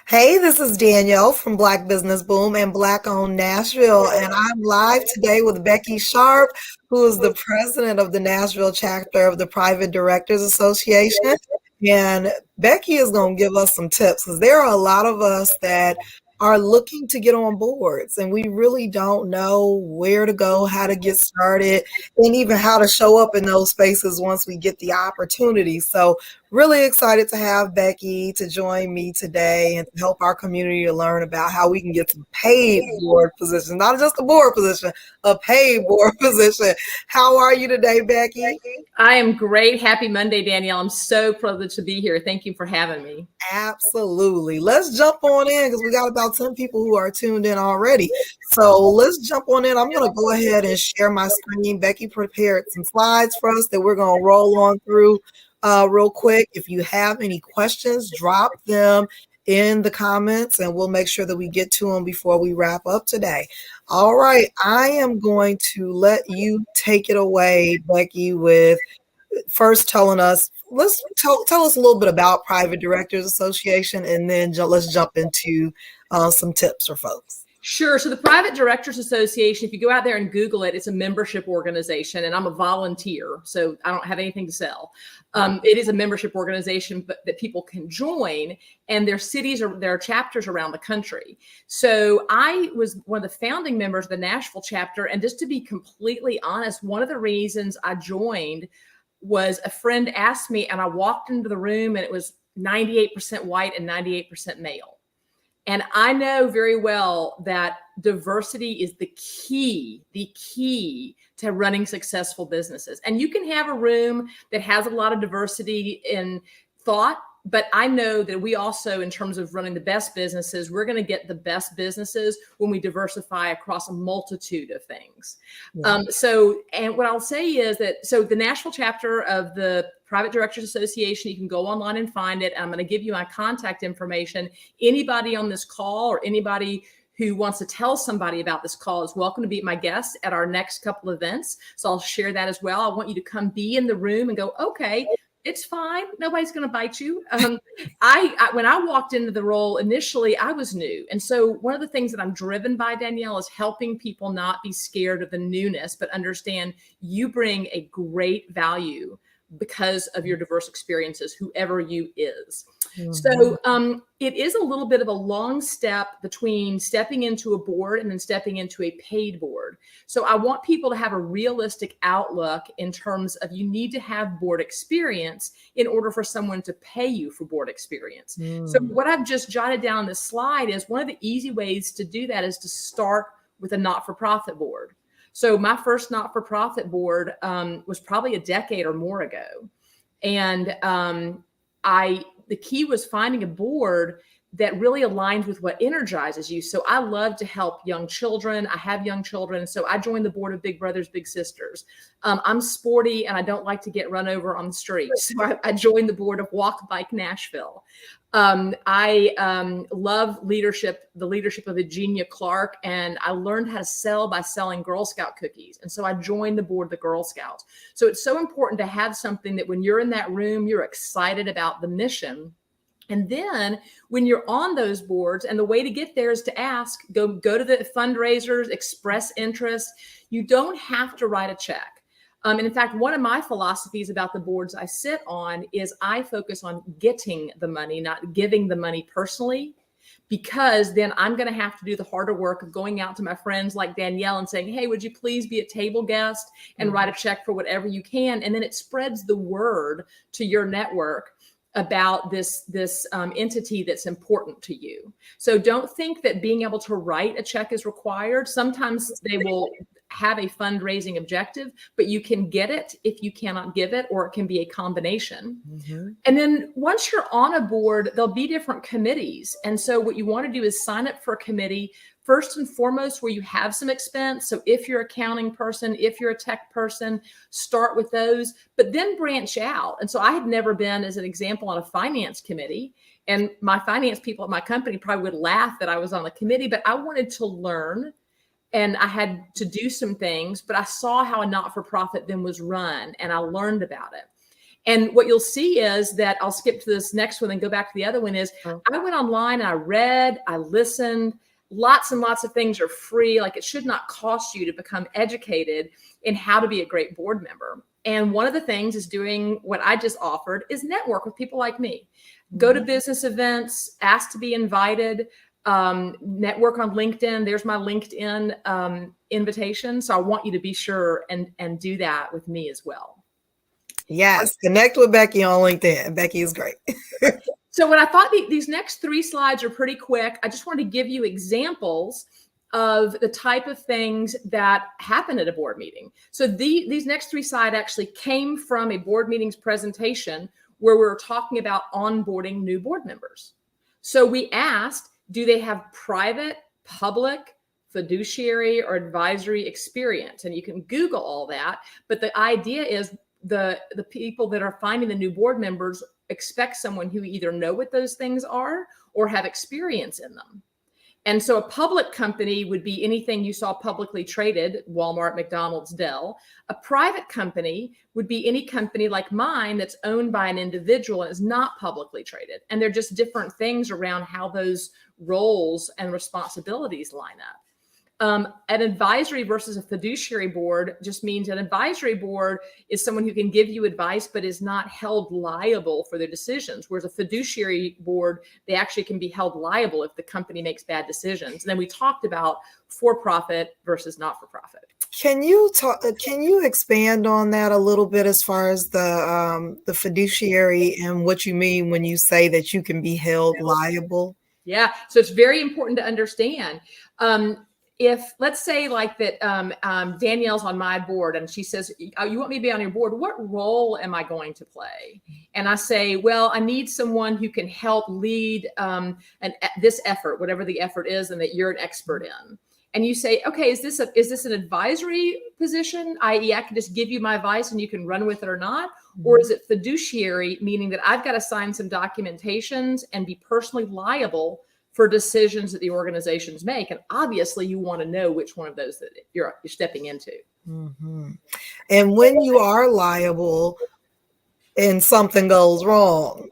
Hey, this is Danielle from Black Business Boom and Black Owned Nashville, and I'm live today with Becky Sharpe, who is the president of the Nashville chapter of the Private Directors Association. And Becky is going to give us some tips because there are a lot of us that are looking to get on boards, and we really don't know where to go, how to get started, and even how to show up in those spaces once we get the opportunity. So, really excited to have Becky to join me today and to help our community to learn about how we can get some paid board positions, not just a board position, a paid board position. How are you today, Becky? I am great. Happy Monday, Danielle. I'm so privileged to be here. Thank you for having me. Absolutely. Let's jump on in because we got about 10 people who are tuned in already. So let's jump on in. I'm going to go ahead and share my screen. Becky prepared some slides for us that we're going to roll on through real quick. If you have any questions, drop them in the comments and we'll make sure that we get to them before we wrap up today. All right. I am going to let you take it away, Becky, with first telling us, let's tell us a little bit about Private Directors Association, and then let's jump into some tips for folks. Sure. So the Private Directors Association, if you go out there and Google it, it's a membership organization, and I'm a volunteer, so I don't have anything to sell. It is a membership organization that people can join, and there are chapters around the country. So I was one of the founding members of the Nashville chapter, and just to be completely honest, one of the reasons I joined was a friend asked me, and I walked into the room and it was 98% white and 98% male. And I know very well that diversity is the key to running successful businesses. And you can have a room that has a lot of diversity in thought, but I know that we also, in terms of running the best businesses, we're going to get the best businesses when we diversify across a multitude of things. Yeah. And what I'll say is that, so the Nashville chapter of the Private Directors Association, you can go online and find it. I'm going to give you my contact information. Anybody on this call or anybody who wants to tell somebody about this call is welcome to be my guest at our next couple events. So I'll share that as well. I want you to come be in the room and go, okay, it's fine. Nobody's going to bite you. When I walked into the role initially, I was new. And so one of the things that I'm driven by, Danielle, is helping people not be scared of the newness, but understand you bring a great value because of your diverse experiences, whoever you is. Mm-hmm. So it is a little bit of a long step between stepping into a board and then stepping into a paid board. So I want people to have a realistic outlook in terms of you need to have board experience in order for someone to pay you for board experience. So what I've just jotted down on this slide is one of the easy ways to do that is to start with a not-for-profit board. So my first not-for-profit board was probably a decade or more ago. And the key was finding a board that really aligns with what energizes you. So I love to help young children. I have young children. So I joined the board of Big Brothers Big Sisters. I'm sporty and I don't like to get run over on the street. So I joined the board of Walk Bike Nashville. I love leadership, the leadership of Virginia Clark, and I learned how to sell by selling Girl Scout cookies. And so I joined the board of the Girl Scouts. So it's so important to have something that when you're in that room, you're excited about the mission. And then when you're on those boards, and the way to get there is to ask, go to the fundraisers, express interest. You don't have to write a check. And in fact, one of my philosophies about the boards I sit on is I focus on getting the money, not giving the money personally, because then I'm going to have to do the harder work of going out to my friends like Danielle and saying, hey, would you please be a table guest and write a check for whatever you can? And then it spreads the word to your network about this entity that's important to you. So don't think that being able to write a check is required. Sometimes they will have a fundraising objective, but you can get it if you cannot give it, or it can be a combination. Mm-hmm. And then once you're on a board, there'll be different committees. And so what you want to do is sign up for a committee first and foremost where you have some expense. So if you're an accounting person, if you're a tech person, start with those, but then branch out. And so I had never been, as an example, on a finance committee. And my finance people at my company probably would laugh that I was on the committee, but I wanted to learn. And I had to do some things, but I saw how a not-for-profit then was run, and I learned about it. And what you'll see is that I'll skip to this next one and go back to the other one is I went online and I read, I listened. Lots and lots of things are free. Like it should not cost you to become educated in how to be a great board member. And one of the things is doing what I just offered is network with people like me. Go to business events, ask to be invited, network on LinkedIn. There's my LinkedIn invitation. So I want you to be sure and do that with me as well. Yes, connect with Becky on LinkedIn. Becky is great. So when I thought these next 3 slides are pretty quick, I just wanted to give you examples of the type of things that happen at a board meeting. So these next 3 slides actually came from a board meetings presentation where we were talking about onboarding new board members. So we asked, do they have private, public, fiduciary, or advisory experience? And you can Google all that. But the idea is the people that are finding the new board members expect someone who either know what those things are or have experience in them. And so a public company would be anything you saw publicly traded, Walmart, McDonald's, Dell. A private company would be any company like mine that's owned by an individual and is not publicly traded. And they're just different things around how those roles and responsibilities line up. An advisory versus a fiduciary board just means an advisory board is someone who can give you advice, but is not held liable for their decisions. Whereas a fiduciary board, they actually can be held liable if the company makes bad decisions. And then we talked about for-profit versus not-for-profit. Can you expand on that a little bit as far as the fiduciary and what you mean when you say that you can be held liable? Yeah, so it's very important to understand. If let's say like that, Danielle's on my board and she says, oh, you want me to be on your board? What role am I going to play? And I say, well, I need someone who can help lead this effort, whatever the effort is, and that you're an expert in. And you say, okay, is this an advisory position, i.e. I can just give you my advice and you can run with it or not? Or is it fiduciary, meaning that I've got to sign some documentations and be personally liable for decisions that the organizations make? And obviously you want to know which one of those that you're stepping into. Mm-hmm. And when you are liable and something goes wrong,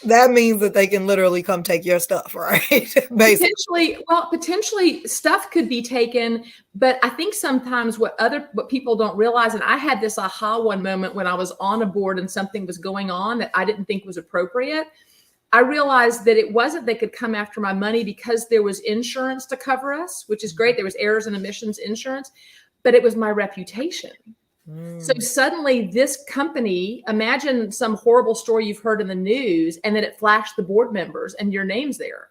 that means that they can literally come take your stuff, right? Basically. Potentially stuff could be taken, but I think sometimes what people don't realize, and I had this aha one moment when I was on a board and something was going on that I didn't think was appropriate. I realized that it wasn't they could come after my money because there was insurance to cover us, which is great. There was errors and omissions insurance, but it was my reputation. So suddenly this company, imagine some horrible story you've heard in the news and then it flashed the board members and your name's there.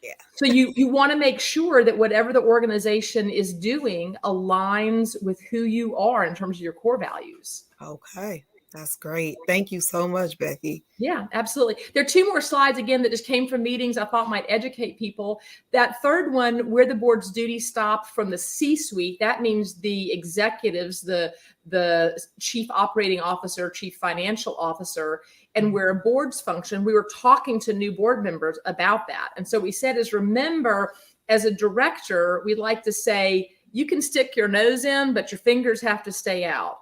Yeah. So you want to make sure that whatever the organization is doing aligns with who you are in terms of your core values. Okay. That's great. Thank you so much, Becky. Yeah, absolutely. There are 2 more slides, again, that just came from meetings I thought might educate people. That third one, where the board's duties stop from the C-suite, that means the executives, the chief operating officer, chief financial officer, and where boards function. We were talking to new board members about that. And so we said is, remember, as a director, we'd like to say, you can stick your nose in, but your fingers have to stay out.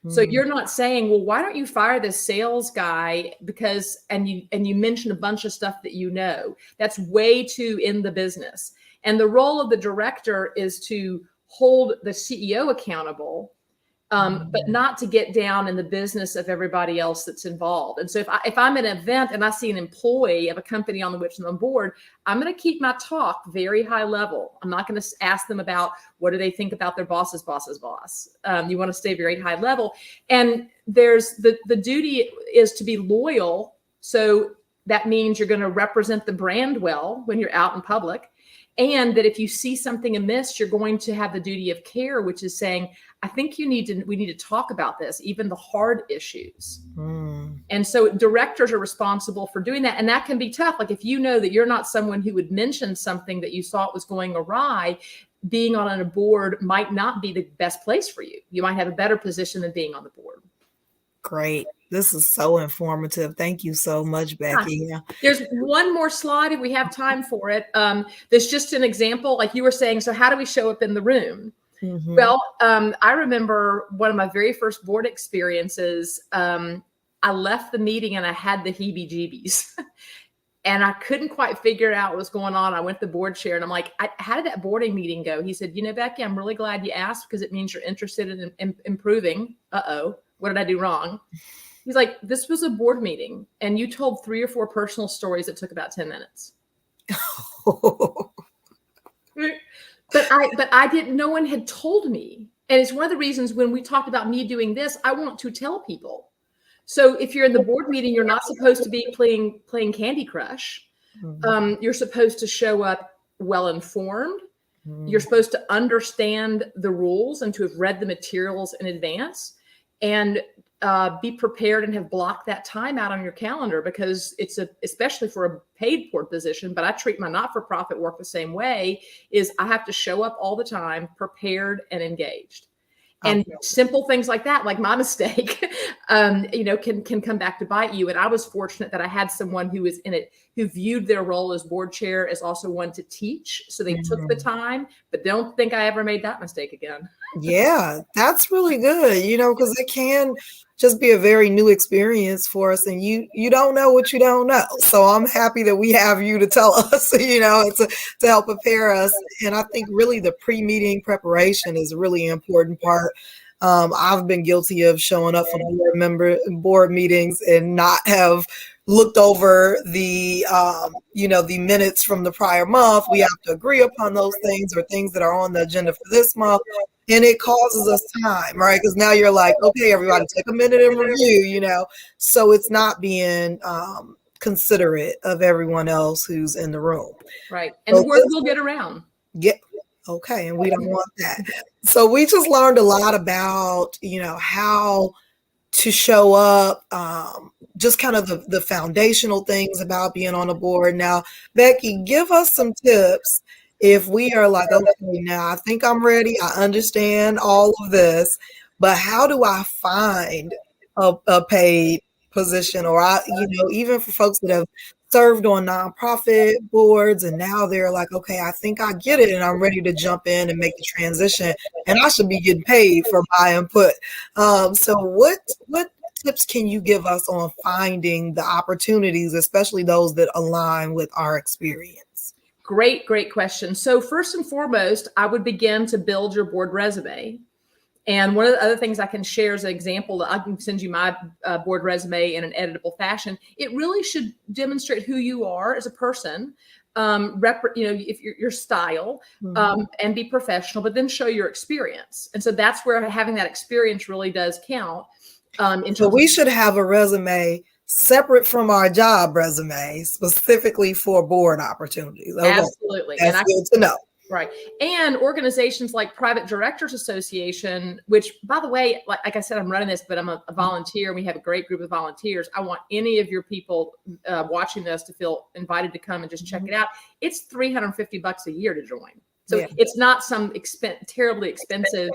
So you're not saying, well, why don't you fire this sales guy and you mention a bunch of stuff that you know. That's way too in the business. And the role of the director is to hold the CEO accountable, but not to get down in the business of everybody else that's involved. And so if I'm at an event and I see an employee of a company on which I'm on board, I'm going to keep my talk very high level. I'm not going to ask them about what do they think about their boss's boss's boss. You want to stay very high level. And there's the duty is to be loyal. So that means you're going to represent the brand well when you're out in public. And that if you see something amiss, you're going to have the duty of care, which is saying, I think we need to talk about this, even the hard issues. And so directors are responsible for doing that. And that can be tough. Like if you know that you're not someone who would mention something that you thought was going awry, being on a board might not be the best place for you. You might have a better position than being on the board. Great. This is so informative. Thank you so much, Becky. Yeah. There's one more slide if we have time for it. There's just an example, like you were saying, so how do we show up in the room? Well, I remember one of my very first board experiences. I left the meeting and I had the heebie-jeebies. And I couldn't quite figure out what was going on. I went to the board chair and I'm like, how did that boarding meeting go? He said, Becky, I'm really glad you asked because it means you're interested in improving. Uh-oh, what did I do wrong? He's like, this was a board meeting and you told 3 or 4 personal stories that took about 10 minutes. But I didn't, no one had told me. And it's one of the reasons when we talked about me doing this, I want to tell people. So if you're in the board meeting, you're not supposed to be playing Candy Crush. You're supposed to show up well-informed. You're supposed to understand the rules and to have read the materials in advance and be prepared and have blocked that time out on your calendar because especially for a paid board position, but I treat my not-for-profit work the same way, is I have to show up all the time, prepared and engaged. And simple things like that, like my mistake, can come back to bite you. And I was fortunate that I had someone who was in it, who viewed their role as board chair as also one to teach. So they took the time, but don't think I ever made that mistake again. Yeah, that's really good, because it can just be a very new experience for us, and you don't know what you don't know. So I'm happy that we have you to tell us, to help prepare us. And I think really the pre-meeting preparation is a really important part. I've been guilty of showing up for board meetings and not have looked over the the minutes from the prior month. We have to agree upon those things or things that are on the agenda for this month. And it causes us time, right? Because now you're like, okay, everybody take a minute and review, so it's not being considerate of everyone else who's in the room. Right. And the word will get around. Yeah. Okay. And we don't want that. So we just learned a lot about, how to show up, just kind of the foundational things about being on a board. Now, Becky, give us some tips. If we are like, okay, now I think I'm ready, I understand all of this, but how do I find a paid position? Or even for folks that have served on nonprofit boards and now they're like, okay, I think I get it and I'm ready to jump in and make the transition and I should be getting paid for my input. So what tips can you give us on finding the opportunities, especially those that align with our experience? Great question. So first and foremost, I would begin to build your board resume. And one of the other ththings I can share as an example, that I can send you my board resume in an editable fashion. It really should demonstrate who you are as a person, if your style, and be professional, but then show your experience. And so that's where having that experience really does count. So we should have a resume separate from our job resume, specifically for board opportunities. Okay. Absolutely. That's good to know. Right. And organizations like Private Directors Association, which, by the way, like I said, I'm running this, but I'm a volunteer and we have a great group of volunteers. I want any of your people watching this to feel invited to come and just check it out. It's $350 a year to join. So it's not some terribly expensive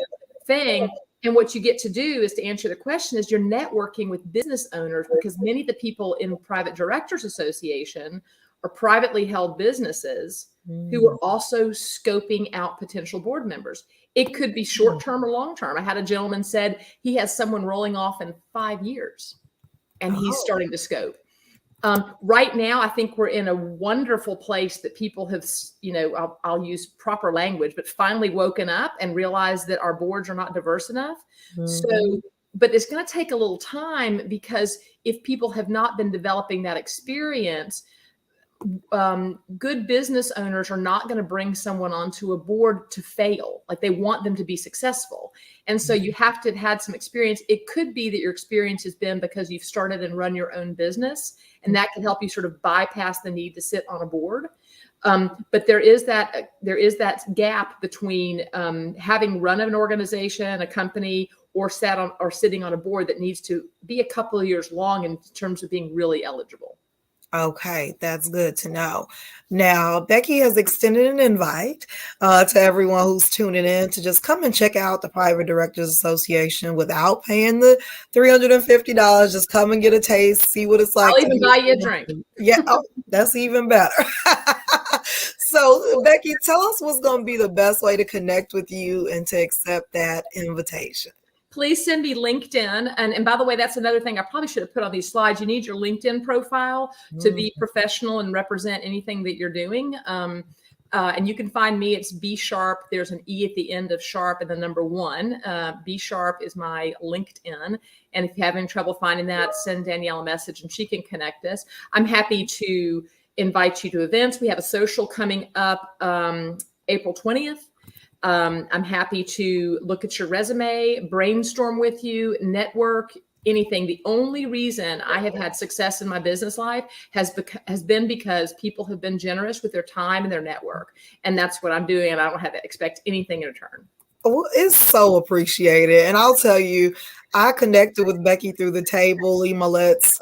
thing. And what you get to do is to answer the question is you're networking with business owners, because many of the people in Private Directors Association are privately held businesses who are also scoping out potential board members. It could be short-term or long-term. I had a gentleman said he has someone rolling off in 5 years and he's starting to scope. Right now, I think we're in a wonderful place that people have, I'll use proper language, but finally woken up and realized that our boards are not diverse enough. So, but it's going to take a little time, because if people have not been developing that experience, good business owners are not going to bring someone onto a board to fail. Like, they want them to be successful. And so you have to have had some experience. It could be that your experience has been because you've started and run your own business, and that can help you sort of bypass the need to sit on a board. But there is that gap between having run an organization, a company, or sitting on a board that needs to be a couple of years long in terms of being really eligible. Okay, that's good to know. Now, Becky has extended an invite to everyone who's tuning in to just come and check out the Private Directors Association without paying the $350. Just come and get a taste, see what it's like. I'll even buy you a drink. Yeah, that's even better. So, Becky, tell us what's going to be the best way to connect with you and to accept that invitation. please send me LinkedIn. And by the way, that's another thing I probably should have put on these slides. You need your LinkedIn profile to be professional and represent anything that you're doing. And you can find me, it's B Sharpe. There's an E at the end of Sharpe and the number 1. B Sharpe is my LinkedIn. And if you have any trouble finding that, send Danielle a message and she can connect us. I'm happy to invite you to events. We have a social coming up April 20th. I'm happy to look at your resume, brainstorm with you, network, anything. The only reason I have had success in my business life has been because people have been generous with their time and their network. And that's what I'm doing. And I don't have to expect anything in return. Well, it's so appreciated. And I'll tell you, I connected with Becky through the Table, Lee Millett's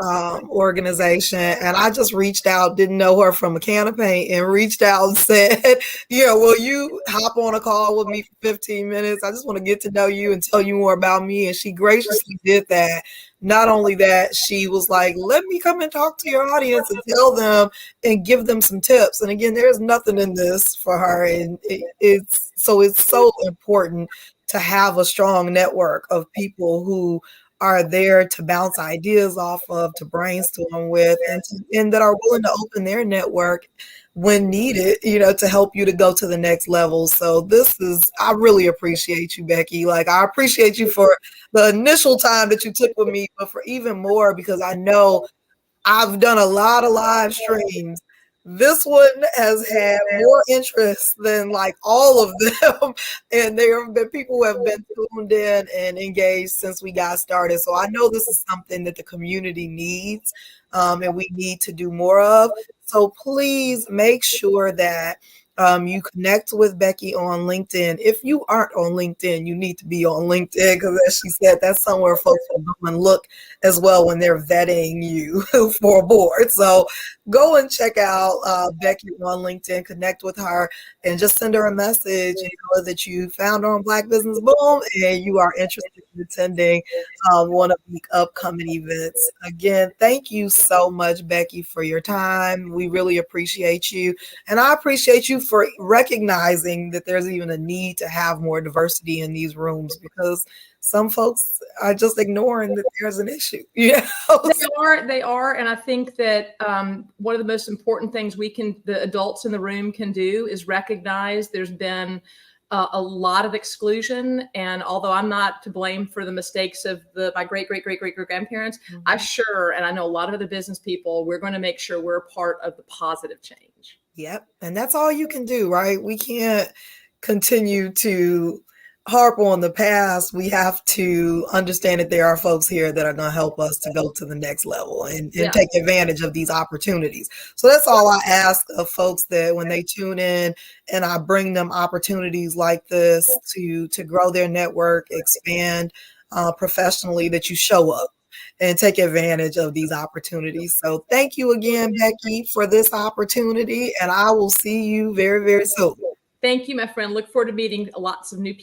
organization, and I just reached out, didn't know her from a can of paint, and reached out and said, yeah, will you hop on a call with me for 15 minutes? I just want to get to know you and tell you more about me. And she graciously did that. Not only that, she was like, let me come and talk to your audience and tell them and give them some tips. And again, there's nothing in this for her. And it's so important to have a strong network of people who are there to bounce ideas off of, to brainstorm with, and that are willing to open their network when needed, to help you to go to the next level. So I really appreciate you, Becky. Like, I appreciate you for the initial time that you took with me, but for even more, because I know I've done a lot of live streams. This one has had more interest than like all of them. And there have been people who have been tuned in and engaged since we got started. So I know this is something that the community needs, and we need to do more of. So please make sure that you connect with Becky on LinkedIn. If you aren't on LinkedIn, you need to be on LinkedIn, because as she said, that's somewhere folks will go and look as well when they're vetting you for a board. So go and check out Becky on LinkedIn, connect with her, and just send her a message that you found her on Black Business Boom and you are interested in attending one of the upcoming events. Again, thank you so much, Becky, for your time. We really appreciate you. And I appreciate you for recognizing that there's even a need to have more diversity in these rooms, because some folks are just ignoring that there's an issue. They are. And I think that one of the most important things the adults in the room can do is recognize there's been a lot of exclusion. And although I'm not to blame for the mistakes of my great grandparents, and I know a lot of other business people, we're going to make sure we're a part of the positive change. Yep. And that's all you can do, right? We can't continue to harp on the past. We have to understand that there are folks here that are going to help us to go to the next level and take advantage of these opportunities. So that's all I ask of folks, that when they tune in and I bring them opportunities like this to grow their network, expand professionally, that you show up and take advantage of these opportunities. So thank you again, Becky, for this opportunity. And I will see you very, very soon. Thank you, my friend. Look forward to meeting lots of new people.